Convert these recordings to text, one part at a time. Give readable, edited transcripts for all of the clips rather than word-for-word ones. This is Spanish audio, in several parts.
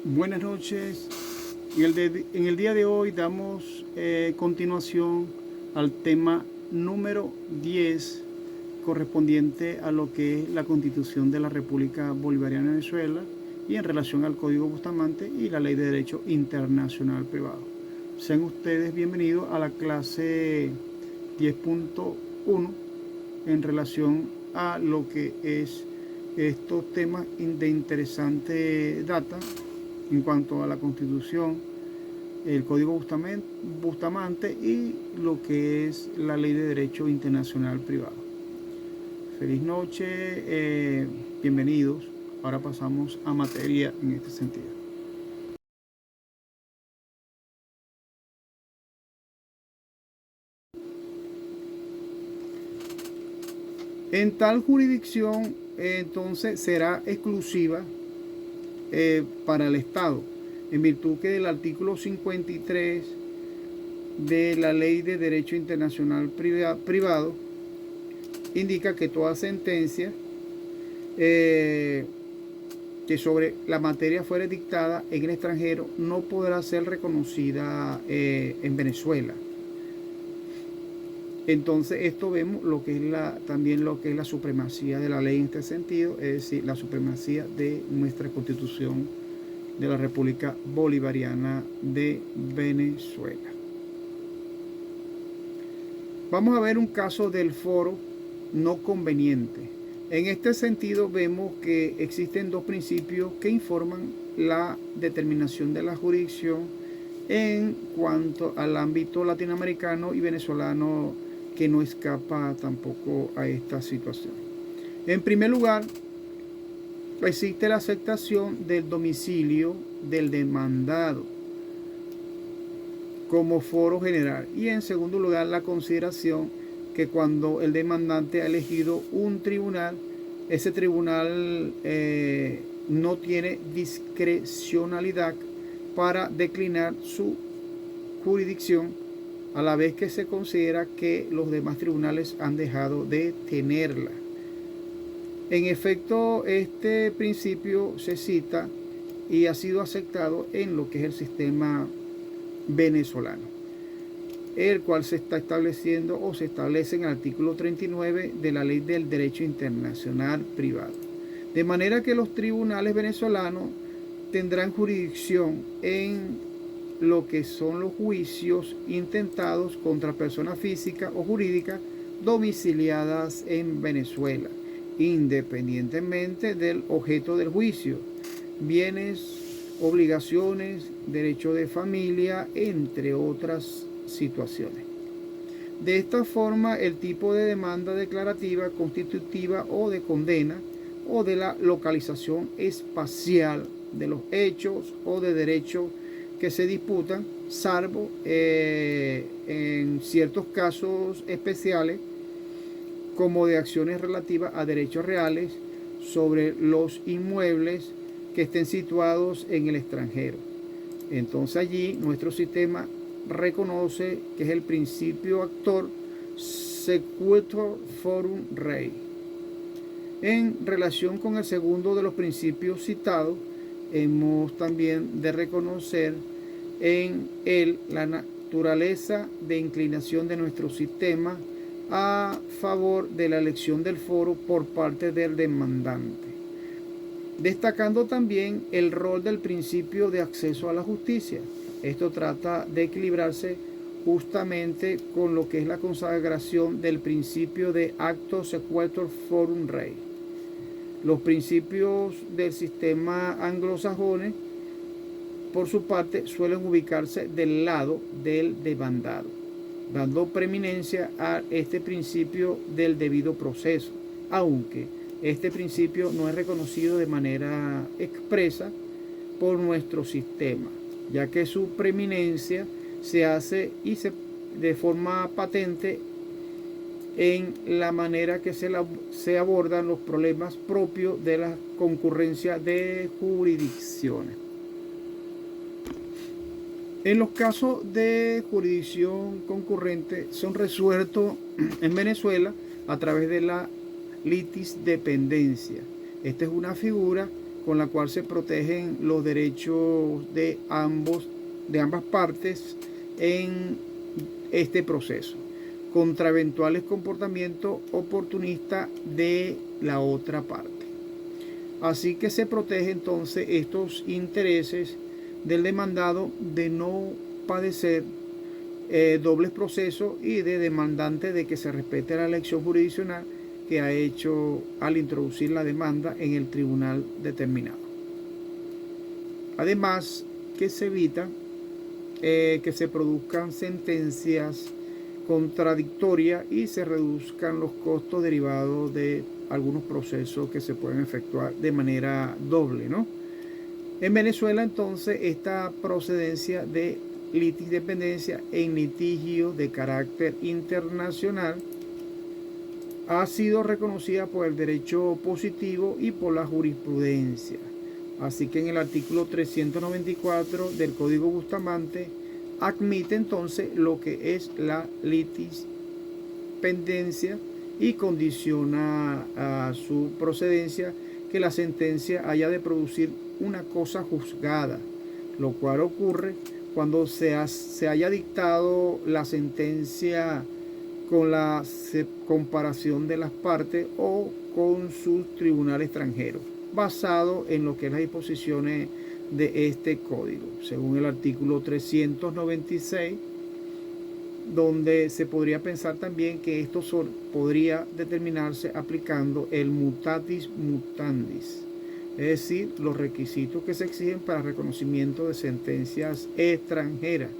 Buenas noches. En el día de hoy damos continuación al tema número 10 correspondiente a lo que es la Constitución de la República Bolivariana de Venezuela y en relación al Código Bustamante y la Ley de Derecho Internacional Privado. Sean ustedes bienvenidos a la clase 10.1 en relación a lo que es estos temas de interesante data en cuanto a la Constitución, el Código Bustamante y lo que es la Ley de Derecho Internacional Privado. Feliz noche, bienvenidos. Ahora pasamos a materia en este sentido. En tal jurisdicción, entonces, será exclusiva para el Estado, en virtud que del artículo 53 de la Ley de Derecho Internacional Privado indica que toda sentencia que sobre la materia fuere dictada en el extranjero no podrá ser reconocida en Venezuela. Entonces esto vemos lo que es también lo que es la supremacía de la ley en este sentido, es decir, la supremacía de nuestra Constitución de la República Bolivariana de Venezuela. Vamos a ver un caso del foro no conveniente. En este sentido vemos que existen dos principios que informan la determinación de la jurisdicción en cuanto al ámbito latinoamericano y venezolano, que no escapa tampoco a esta situación. En primer lugar, existe la aceptación del domicilio del demandado como foro general, y en segundo lugar la consideración que cuando el demandante ha elegido un tribunal, ese tribunal no tiene discrecionalidad para declinar su jurisdicción, a la vez que se considera que los demás tribunales han dejado de tenerla. En efecto, este principio se cita y ha sido aceptado en lo que es el sistema venezolano, el cual se está estableciendo o se establece en el artículo 39 de la Ley del Derecho Internacional Privado. De manera que los tribunales venezolanos tendrán jurisdicción en lo que son los juicios intentados contra personas físicas o jurídicas domiciliadas en Venezuela, independientemente del objeto del juicio, bienes, obligaciones, derecho de familia, entre otras situaciones. De esta forma, el tipo de demanda declarativa, constitutiva o de condena, o de la localización espacial de los hechos o de derechos que se disputan, salvo en ciertos casos especiales, como de acciones relativas a derechos reales sobre los inmuebles que estén situados en el extranjero. Entonces allí nuestro sistema reconoce que es el principio actor sequitur forum rei. En relación con el segundo de los principios citados, hemos también de reconocer en él la naturaleza de inclinación de nuestro sistema a favor de la elección del foro por parte del demandante, destacando también el rol del principio de acceso a la justicia. Esto trata de equilibrarse justamente con lo que es la consagración del principio de acto sequitur forum rei. Los principios del sistema anglosajón, por su parte, suelen ubicarse del lado del demandado, dando preeminencia a este principio del debido proceso, aunque este principio no es reconocido de manera expresa por nuestro sistema, ya que su preeminencia se hace de forma patente en la manera que se abordan los problemas propios de la concurrencia de jurisdicciones. En los casos de jurisdicción concurrente son resueltos en Venezuela a través de la litisdependencia. Esta es una figura con la cual se protegen los derechos de ambas partes en este proceso, contra eventuales comportamientos oportunistas de la otra parte. Así que se protege entonces estos intereses del demandado de no padecer dobles procesos y de demandante de que se respete la elección jurisdiccional que ha hecho al introducir la demanda en el tribunal determinado. Además, que se evita que se produzcan sentencias contradictorias y se reduzcan los costos derivados de algunos procesos que se pueden efectuar de manera doble, ¿no? En Venezuela, entonces, esta procedencia de litidependencia en litigio de carácter internacional ha sido reconocida por el derecho positivo y por la jurisprudencia. Así que en el artículo 394 del Código Bustamante admite entonces lo que es la litidependencia y condiciona a su procedencia que la sentencia haya de producir una cosa juzgada, lo cual ocurre cuando se haya dictado la sentencia con la comparación de las partes o con su tribunal extranjero, basado en lo que es las disposiciones de este código, según el artículo 396, donde se podría pensar también que esto podría determinarse aplicando el mutatis mutandis, es decir, los requisitos que se exigen para reconocimiento de sentencias extranjeras.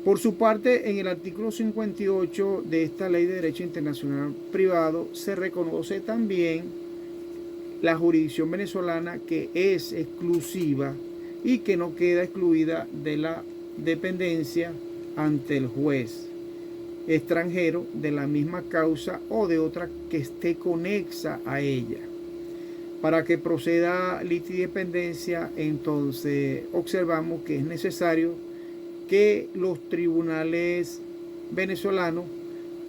Por su parte, en el artículo 58 de esta Ley de Derecho Internacional Privado se reconoce también la jurisdicción venezolana, que es exclusiva y que no queda excluida de la dependencia ante el juez extranjero de la misma causa o de otra que esté conexa a ella. Para que proceda litidependencia, entonces observamos que es necesario que los tribunales venezolanos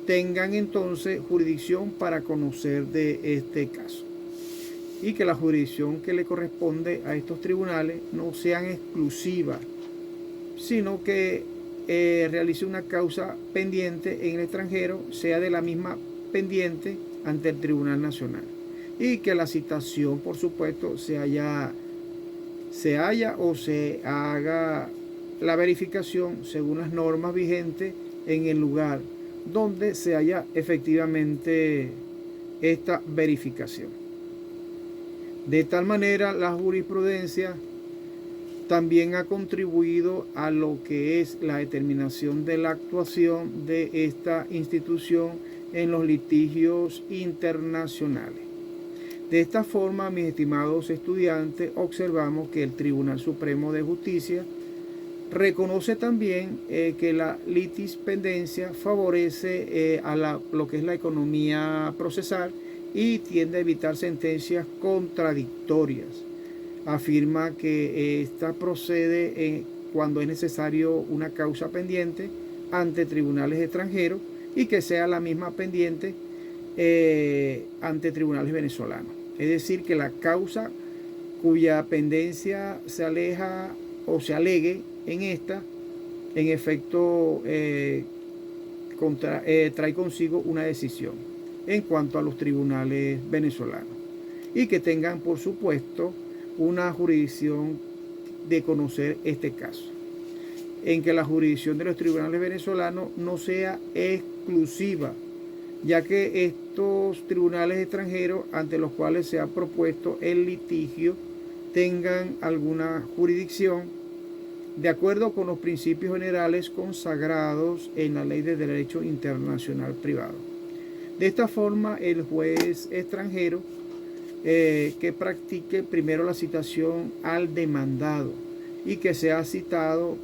tengan entonces jurisdicción para conocer de este caso, y que la jurisdicción que le corresponde a estos tribunales no sean exclusivas, sino que realice una causa pendiente en el extranjero, sea de la misma pendiente ante el Tribunal Nacional, y que la citación, por supuesto, se haga la verificación según las normas vigentes en el lugar donde se haya efectivamente esta verificación. De tal manera, la jurisprudencia también ha contribuido a lo que es la determinación de la actuación de esta institución en los litigios internacionales. De esta forma, mis estimados estudiantes, observamos que el Tribunal Supremo de Justicia reconoce también que la litidependencia favorece lo que es la economía procesal y tiende a evitar sentencias contradictorias. Afirma que esta procede cuando es necesario una causa pendiente ante tribunales extranjeros y que sea la misma pendiente ante tribunales venezolanos. Es decir, que la causa cuya pendencia se aleja o se alegue en esta, en efecto, trae consigo una decisión en cuanto a los tribunales venezolanos, y que tengan, por supuesto, una jurisdicción de conocer este caso, en que la jurisdicción de los tribunales venezolanos no sea exclusiva, ya que estos tribunales extranjeros ante los cuales se ha propuesto el litigio tengan alguna jurisdicción de acuerdo con los principios generales consagrados en la Ley de Derecho Internacional Privado. De esta forma, el juez extranjero que practique primero la citación al demandado y que sea citado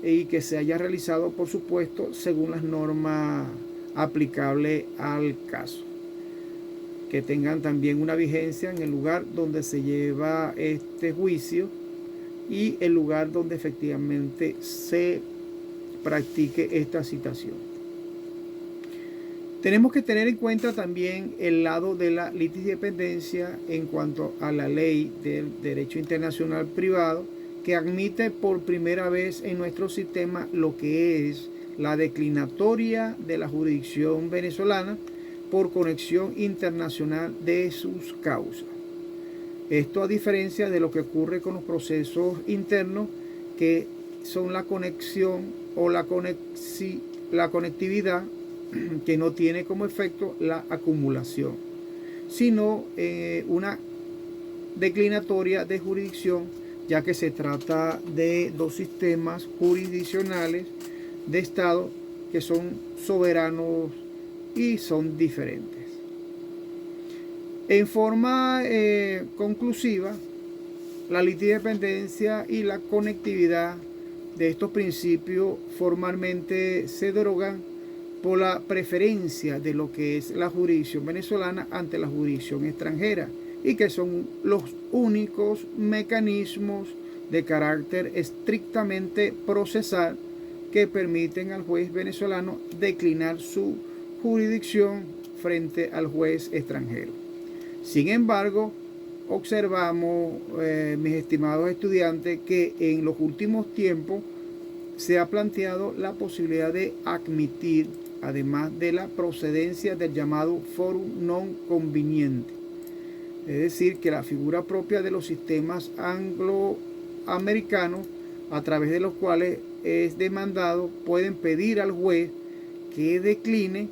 y que se haya realizado, por supuesto, según las normas aplicables al caso, que tengan también una vigencia en el lugar donde se lleva este juicio y el lugar donde efectivamente se practique esta citación. Tenemos que tener en cuenta también el lado de la litigiosdependencia en cuanto a la ley del derecho internacional privado, que admite por primera vez en nuestro sistema lo que es la declinatoria de la jurisdicción venezolana por conexión internacional de sus causas. Esto a diferencia de lo que ocurre con los procesos internos, que son la conexión o la conectividad, que no tiene como efecto la acumulación, sino una declinatoria de jurisdicción, ya que se trata de dos sistemas jurisdiccionales de Estado que son soberanos y son diferentes. En forma conclusiva, la litigiosdependencia y la conectividad de estos principios formalmente se derogan por la preferencia de lo que es la jurisdicción venezolana ante la jurisdicción extranjera, y que son los únicos mecanismos de carácter estrictamente procesal que permiten al juez venezolano declinar su jurisdicción frente al juez extranjero. Sin embargo, observamos, mis estimados estudiantes, que en los últimos tiempos se ha planteado la posibilidad de admitir, además de la procedencia del llamado forum non conveniente, es decir, que la figura propia de los sistemas angloamericanos, a través de los cuales es demandado, pueden pedir al juez que decline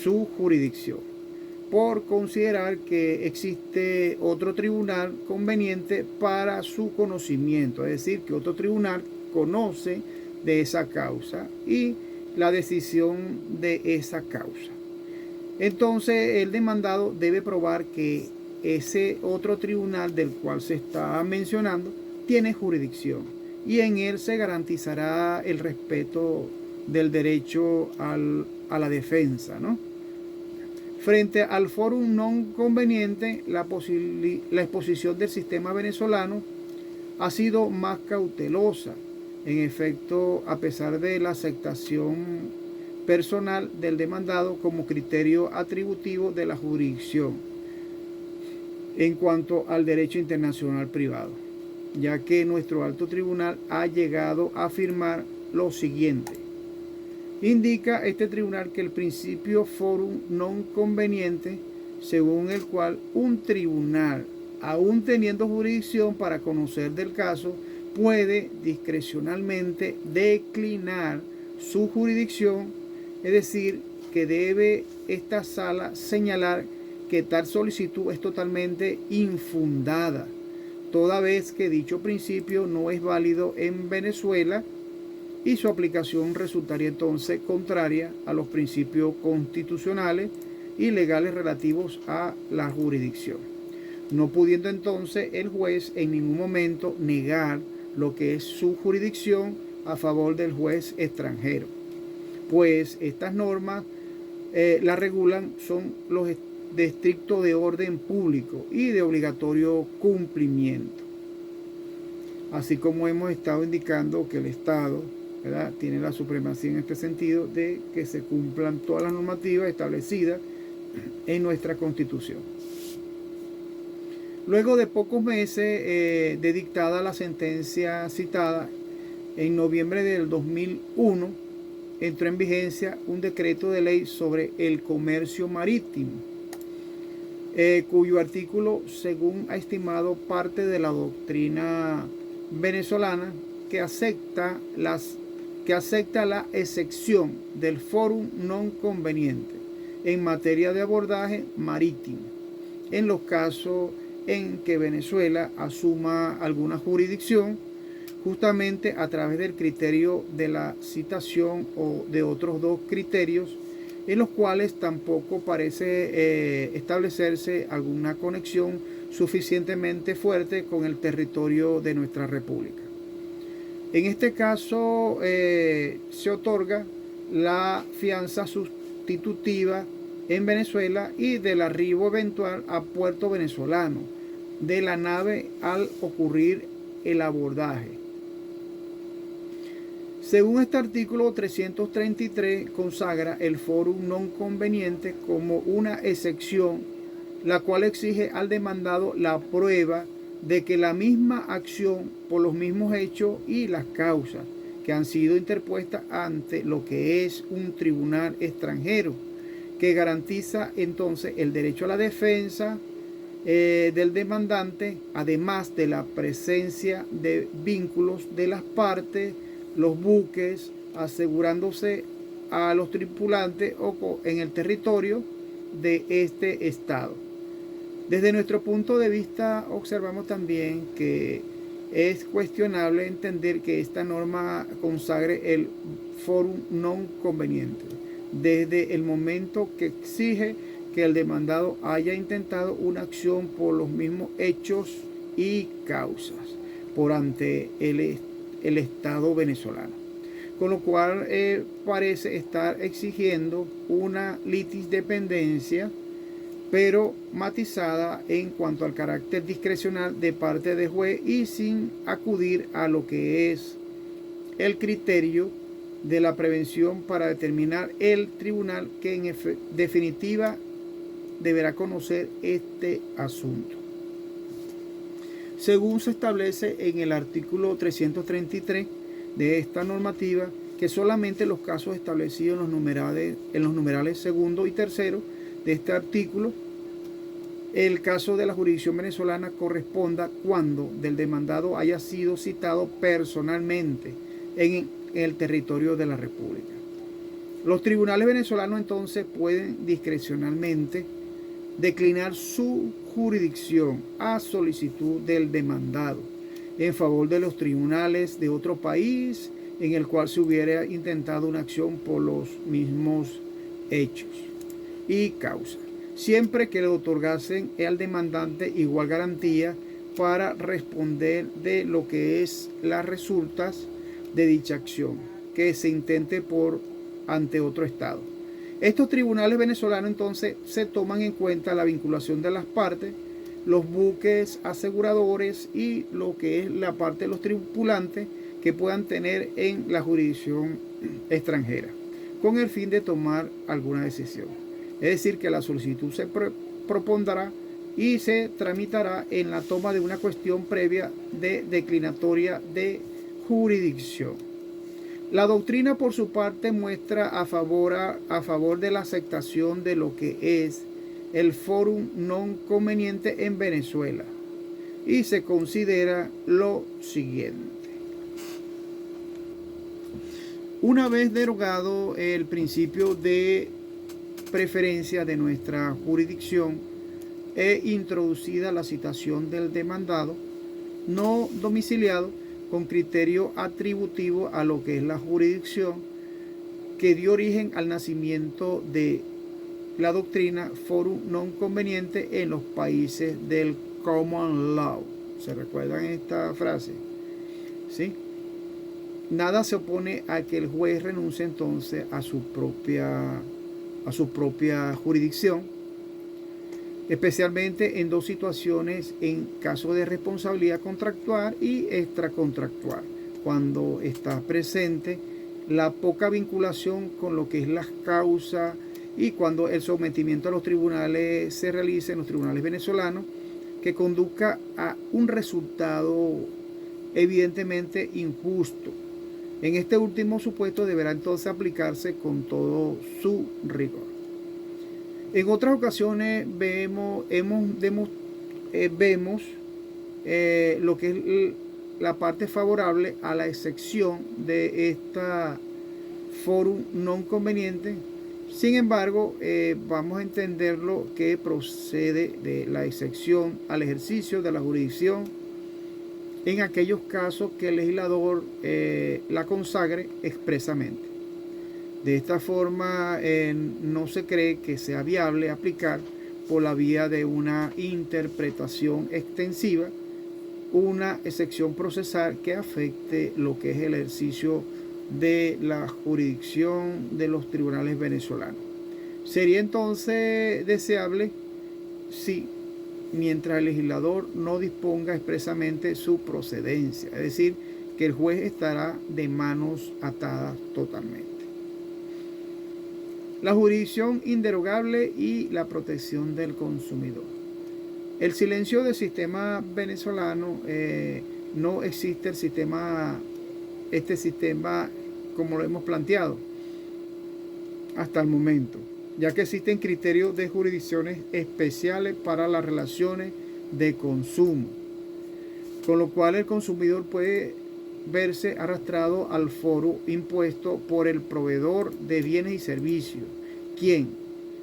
su jurisdicción por considerar que existe otro tribunal conveniente para su conocimiento, es decir, que otro tribunal conoce de esa causa y la decisión de esa causa. Entonces el demandado debe probar que ese otro tribunal del cual se está mencionando tiene jurisdicción, y en él se garantizará el respeto del derecho a la defensa, ¿no? Frente al forum non conveniente, la exposición del sistema venezolano ha sido más cautelosa. En efecto, a pesar de la aceptación personal del demandado como criterio atributivo de la jurisdicción en cuanto al derecho internacional privado, ya que nuestro alto tribunal ha llegado a afirmar lo siguiente. Indica este tribunal que el principio forum non conveniente, según el cual un tribunal, aún teniendo jurisdicción para conocer del caso, puede discrecionalmente declinar su jurisdicción, es decir, que debe esta sala señalar que tal solicitud es totalmente infundada, toda vez que dicho principio no es válido en Venezuela, y su aplicación resultaría entonces contraria a los principios constitucionales y legales relativos a la jurisdicción, no pudiendo entonces el juez en ningún momento negar lo que es su jurisdicción a favor del juez extranjero, pues estas normas las regulan, son los de estricto de orden público y de obligatorio cumplimiento, así como hemos estado indicando que el Estado, ¿verdad?, tiene la supremacía en este sentido de que se cumplan todas las normativas establecidas en nuestra Constitución. Luego de pocos meses de dictada la sentencia citada, en noviembre del 2001 entró en vigencia un decreto de ley sobre el comercio marítimo, cuyo artículo, según ha estimado parte de la doctrina venezolana, que acepta la excepción del forum non conveniente en materia de abordaje marítimo, en los casos en que Venezuela asuma alguna jurisdicción, justamente a través del criterio de la citación o de otros dos criterios, en los cuales tampoco parece establecerse alguna conexión suficientemente fuerte con el territorio de nuestra república. En este caso se otorga la fianza sustitutiva en Venezuela y del arribo eventual a puerto venezolano de la nave al ocurrir el abordaje. Según este artículo 333, consagra el forum non conveniente como una excepción, la cual exige al demandado la prueba de que la misma acción por los mismos hechos y las causas que han sido interpuestas ante lo que es un tribunal extranjero, que garantiza entonces el derecho a la defensa del demandante, además de la presencia de vínculos de las partes, los buques, asegurándose a los tripulantes o en el territorio de este estado. Desde nuestro punto de vista observamos también que es cuestionable entender que esta norma consagre el forum non conveniente, desde el momento que exige que el demandado haya intentado una acción por los mismos hechos y causas por ante el Estado venezolano, con lo cual parece estar exigiendo una litisdependencia, pero matizada en cuanto al carácter discrecional de parte del juez y sin acudir a lo que es el criterio de la prevención para determinar el tribunal que en definitiva deberá conocer este asunto. Según se establece en el artículo 333 de esta normativa, que solamente los casos establecidos en los numerales segundo y tercero de este artículo, el caso de la jurisdicción venezolana corresponda cuando del demandado haya sido citado personalmente en el territorio de la República. Los tribunales venezolanos entonces pueden discrecionalmente declinar su jurisdicción a solicitud del demandado en favor de los tribunales de otro país en el cual se hubiera intentado una acción por los mismos hechos y causas, siempre que le otorgasen al demandante igual garantía para responder de lo que es las resultas de dicha acción que se intente ante otro estado. Estos tribunales venezolanos entonces se toman en cuenta la vinculación de las partes, los buques aseguradores y lo que es la parte de los tripulantes que puedan tener en la jurisdicción extranjera, con el fin de tomar alguna decisión. Es decir, que la solicitud se propondrá y se tramitará en la toma de una cuestión previa de declinatoria de jurisdicción. La doctrina, por su parte, muestra a favor de la aceptación de lo que es el forum non conveniente en Venezuela y se considera lo siguiente. Una vez derogado el principio de preferencia de nuestra jurisdicción e introducida la citación del demandado no domiciliado con criterio atributivo a lo que es la jurisdicción que dio origen al nacimiento de la doctrina forum non conveniente en los países del common law. ¿Se recuerdan esta frase? ¿Sí? Nada se opone a que el juez renuncie entonces a su propia jurisdicción, especialmente en dos situaciones: en caso de responsabilidad contractual y extracontractual, cuando está presente la poca vinculación con lo que es las causas y cuando el sometimiento a los tribunales se realice en los tribunales venezolanos que conduzca a un resultado evidentemente injusto. En este último supuesto deberá entonces aplicarse con todo su rigor. En otras ocasiones vemos lo que es la parte favorable a la excepción de esta forum non conveniente. Sin embargo, vamos a entenderlo que procede de la excepción al ejercicio de la jurisdicción en aquellos casos que el legislador la consagre expresamente. De esta forma, no se cree que sea viable aplicar por la vía de una interpretación extensiva una excepción procesal que afecte lo que es el ejercicio de la jurisdicción de los tribunales venezolanos. Sería entonces deseable si, mientras el legislador no disponga expresamente su procedencia, es decir, que el juez estará de manos atadas totalmente. La jurisdicción inderogable y la protección del consumidor. El silencio del sistema venezolano, no existe este sistema como lo hemos planteado hasta el momento, ya que existen criterios de jurisdicciones especiales para las relaciones de consumo, con lo cual el consumidor puede verse arrastrado al foro impuesto por el proveedor de bienes y servicios, quien,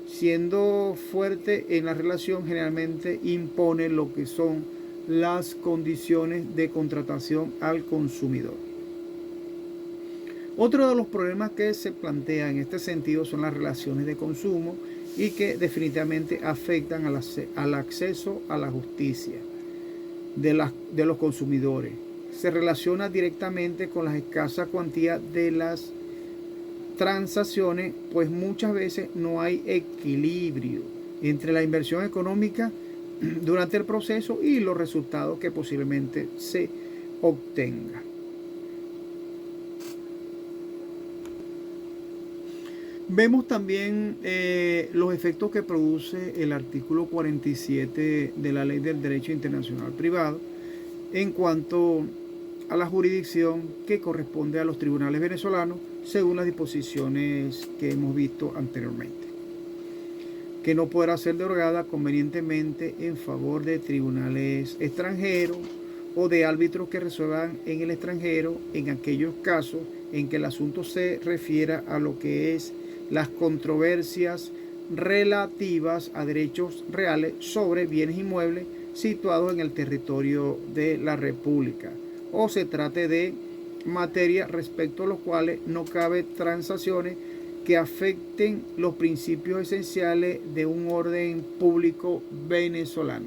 siendo fuerte en la relación, generalmente impone lo que son las condiciones de contratación al consumidor. Otro de los problemas que se plantea en este sentido son las relaciones de consumo y que definitivamente afectan al acceso a la justicia de los consumidores. Se relaciona directamente con las escasas cuantías de las transacciones, pues muchas veces no hay equilibrio entre la inversión económica durante el proceso y los resultados que posiblemente se obtenga. Vemos también los efectos que produce el artículo 47 de la Ley del Derecho Internacional Privado en cuanto a la jurisdicción que corresponde a los tribunales venezolanos según las disposiciones que hemos visto anteriormente, que no podrá ser derogada convenientemente en favor de tribunales extranjeros o de árbitros que resuelvan en el extranjero en aquellos casos en que el asunto se refiera a lo que es las controversias relativas a derechos reales sobre bienes inmuebles situados en el territorio de la República, o se trate de materia respecto a los cuales no cabe transacciones que afecten los principios esenciales de un orden público venezolano.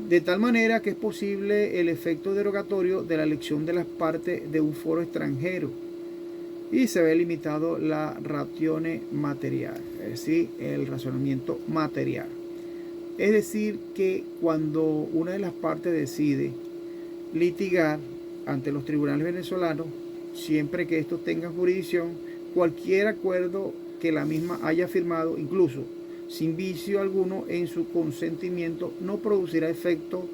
De tal manera que es posible el efecto derogatorio de la elección de las partes de un foro extranjero y se ve limitado la ratione material, es decir, el razonamiento material. Es decir, que cuando una de las partes decide litigar ante los tribunales venezolanos, siempre que estos tengan jurisdicción, cualquier acuerdo que la misma haya firmado, incluso sin vicio alguno en su consentimiento, no producirá efecto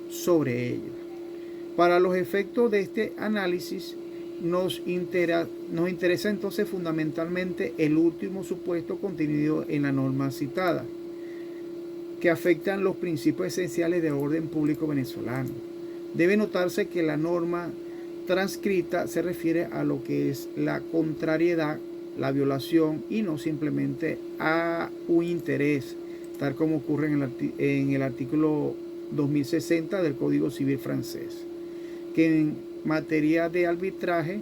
sobre ellos. Para los efectos de este análisis, nos interesa entonces fundamentalmente el último supuesto contenido en la norma citada, que afectan los principios esenciales del orden público venezolano. Debe notarse que la norma transcrita se refiere a lo que es la contrariedad, la violación y no simplemente a un interés, tal como ocurre en el artículo 2060 del Código Civil francés, que en materia de arbitraje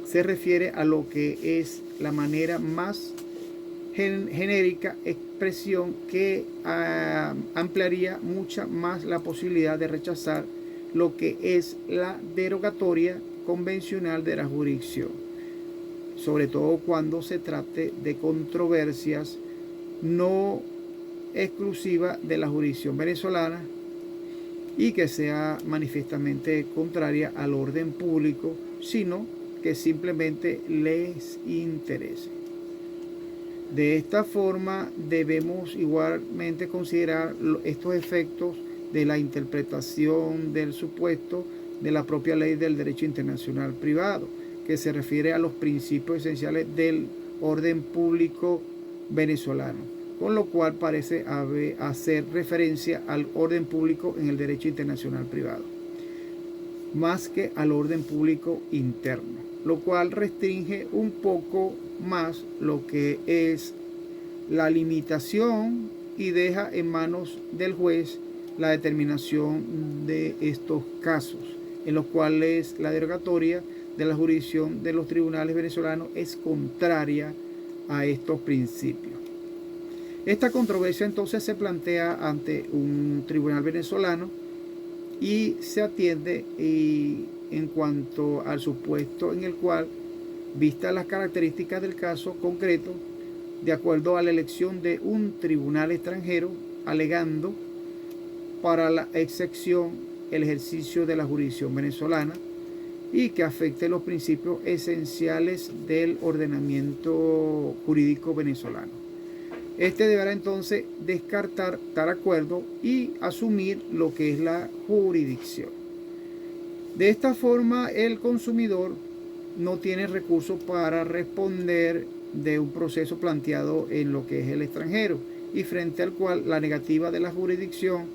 se refiere a lo que es la manera más genérica expresión que ampliaría mucha más la posibilidad de rechazar lo que es la derogatoria convencional de la jurisdicción, sobre todo cuando se trate de controversias no exclusivas de la jurisdicción venezolana y que sea manifiestamente contraria al orden público, sino que simplemente les interese. De esta forma debemos igualmente considerar estos efectos de la interpretación del supuesto de la propia ley del derecho internacional privado, que se refiere a los principios esenciales del orden público venezolano, con lo cual parece hacer referencia al orden público en el derecho internacional privado, más que al orden público interno, lo cual restringe un poco más lo que es la limitación y deja en manos del juez la determinación de estos casos, en los cuales la derogatoria de la jurisdicción de los tribunales venezolanos es contraria a estos principios. Esta controversia entonces se plantea ante un tribunal venezolano y se atiende en cuanto al supuesto en el cual, vistas las características del caso concreto, de acuerdo a la elección de un tribunal extranjero, alegando para la excepción el ejercicio de la jurisdicción venezolana y que afecte los principios esenciales del ordenamiento jurídico venezolano. Este deberá entonces descartar tal acuerdo y asumir lo que es la jurisdicción. De esta forma, el consumidor no tiene recursos para responder de un proceso planteado en lo que es el extranjero y frente al cual la negativa de la jurisdicción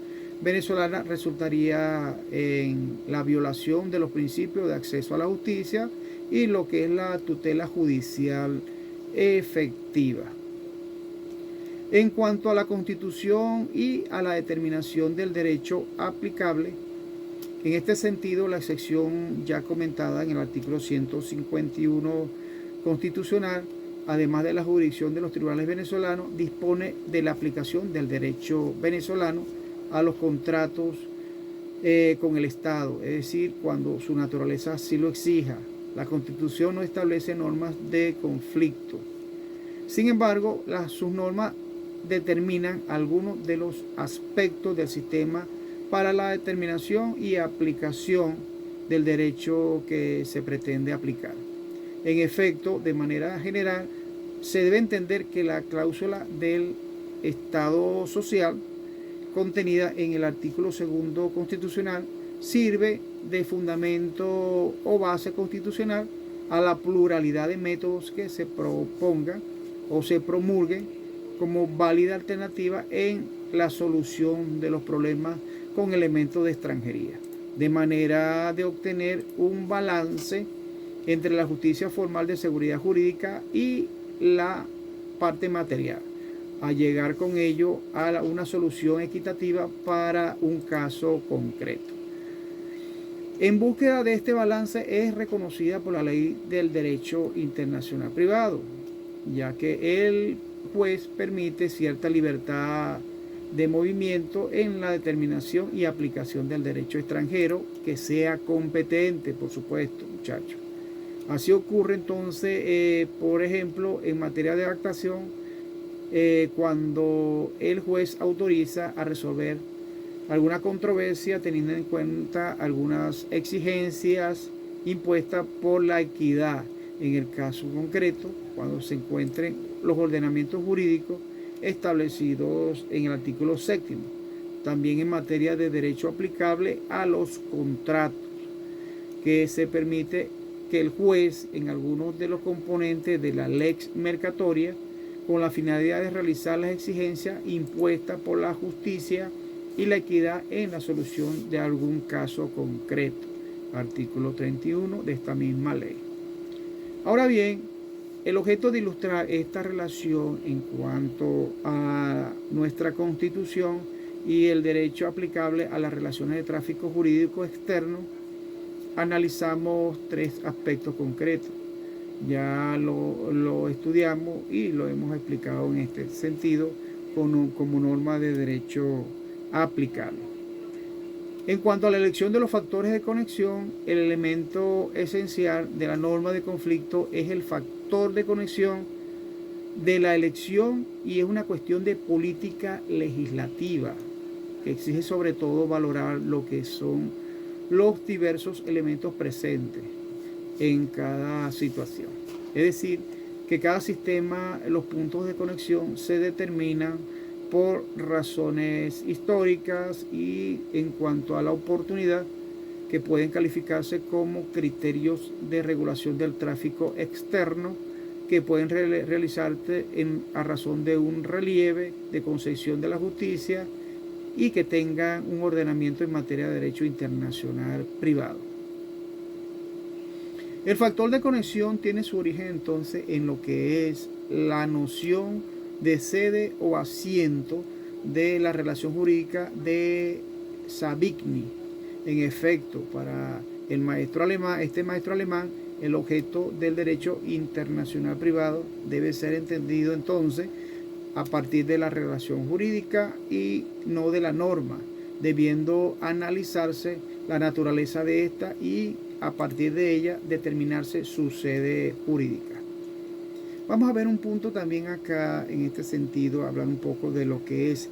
venezolana resultaría en la violación de los principios de acceso a la justicia y lo que es la tutela judicial efectiva. En cuanto a la Constitución y a la determinación del derecho aplicable, en este sentido, la excepción ya comentada en el artículo 151 constitucional, además de la jurisdicción de los tribunales venezolanos, dispone de la aplicación del derecho venezolano a los contratos con el Estado, es decir, cuando su naturaleza así lo exija. La Constitución no establece normas de conflicto. Sin embargo, sus normas determinan algunos de los aspectos del sistema para la determinación y aplicación del derecho que se pretende aplicar. En efecto, de manera general, se debe entender que la cláusula del Estado social contenida en el artículo 2 constitucional sirve de fundamento o base constitucional a la pluralidad de métodos que se propongan o se promulguen como válida alternativa en la solución de los problemas con elementos de extranjería, de manera de obtener un balance entre la justicia formal de seguridad jurídica y la parte material, a llegar con ello a una solución equitativa para un caso concreto. En búsqueda de este balance es reconocida por la ley del derecho internacional privado, ya que el juez permite cierta libertad de movimiento en la determinación y aplicación del derecho extranjero que sea competente, por supuesto, muchachos. Así ocurre entonces, por ejemplo, en materia de adaptación, cuando el juez autoriza a resolver alguna controversia teniendo en cuenta algunas exigencias impuestas por la equidad. En el caso concreto, cuando se encuentren los ordenamientos jurídicos establecidos en el artículo 7, también en materia de derecho aplicable a los contratos, que se permite que el juez en algunos de los componentes de la lex mercatoria, con la finalidad de realizar las exigencias impuestas por la justicia y la equidad en la solución de algún caso concreto, artículo 31 de esta misma ley. Ahora bien, el objeto de ilustrar esta relación en cuanto a nuestra Constitución y el derecho aplicable a las relaciones de tráfico jurídico externo, analizamos tres aspectos concretos. Ya lo estudiamos y lo hemos explicado en este sentido como norma de derecho aplicable. En cuanto a la elección de los factores de conexión, el elemento esencial de la norma de conflicto es el factor de conexión de la elección y es una cuestión de política legislativa que exige sobre todo valorar lo que son los diversos elementos presentes en cada situación. Es decir, que cada sistema, los puntos de conexión se determinan por razones históricas y en cuanto a la oportunidad, que pueden calificarse como criterios de regulación del tráfico externo que pueden realizarse a razón de un relieve de concesión de la justicia y que tengan un ordenamiento en materia de derecho internacional privado. El factor de conexión tiene su origen entonces en lo que es la noción de sede o asiento de la relación jurídica de Savigny. En efecto, para el maestro alemán, el objeto del derecho internacional privado debe ser entendido entonces a partir de la relación jurídica y no de la norma, debiendo analizarse la naturaleza de esta y a partir de ella determinarse su sede jurídica. Vamos a ver un punto también acá en este sentido, hablar un poco de lo que es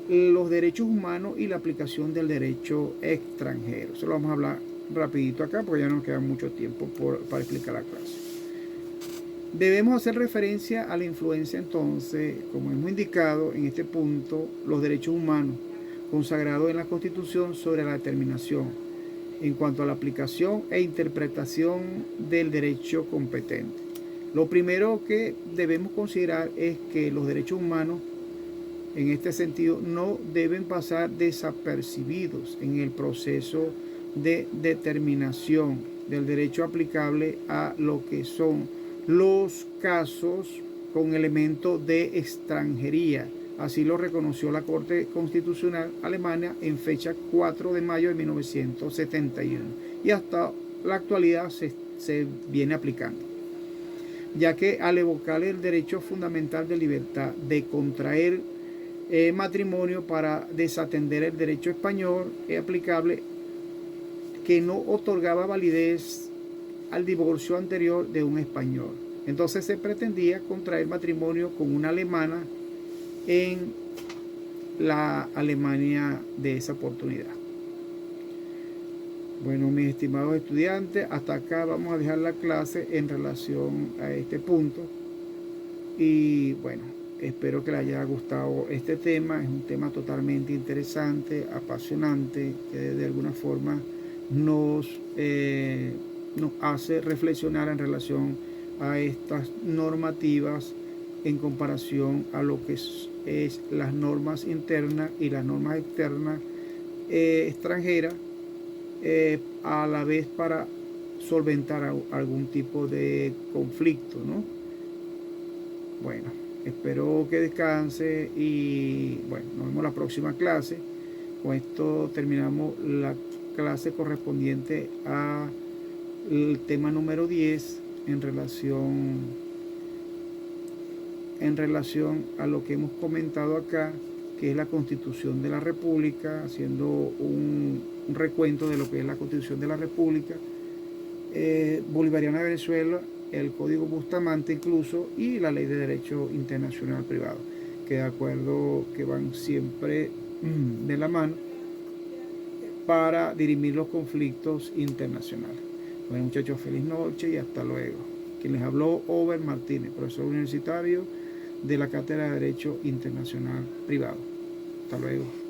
los derechos humanos y la aplicación del derecho extranjero. Eso lo vamos a hablar rapidito acá porque ya no nos queda mucho tiempo para explicar la clase. Debemos hacer referencia a la influencia entonces, como hemos indicado en este punto, los derechos humanos consagrados en la Constitución sobre la determinación en cuanto a la aplicación e interpretación del derecho competente. Lo primero que debemos considerar es que los derechos humanos en este sentido no deben pasar desapercibidos en el proceso de determinación del derecho aplicable a lo que son los casos con elemento de extranjería. Así lo reconoció la Corte Constitucional Alemana en fecha 4 de mayo de 1971 y hasta la actualidad se viene aplicando, ya que al evocar el derecho fundamental de libertad de contraer matrimonio para desatender el derecho español aplicable que no otorgaba validez al divorcio anterior de un español. Entonces se pretendía contraer matrimonio con una alemana en la Alemania de esa oportunidad. Bueno, mis estimados estudiantes, hasta acá vamos a dejar la clase en relación a este punto. Y bueno, espero que les haya gustado este tema. Es un tema totalmente interesante, apasionante, que de alguna forma nos hace reflexionar en relación a estas normativas en comparación a lo que es las normas internas y las normas externas extranjeras, a la vez para solventar algún tipo de conflicto, ¿no? Bueno, espero que descanse y bueno, nos vemos la próxima clase. Con esto terminamos la clase correspondiente al tema número 10 en relación a lo que hemos comentado acá, que es la Constitución de la República, haciendo un recuento de lo que es la Constitución de la República Bolivariana de Venezuela, el Código Bustamante incluso, y la Ley de Derecho Internacional Privado, que de acuerdo que van siempre de la mano para dirimir los conflictos internacionales. Bueno, muchachos, feliz noche y hasta luego. Quien les habló, Over Martínez, profesor universitario de la Cátedra de Derecho Internacional Privado. Hasta luego.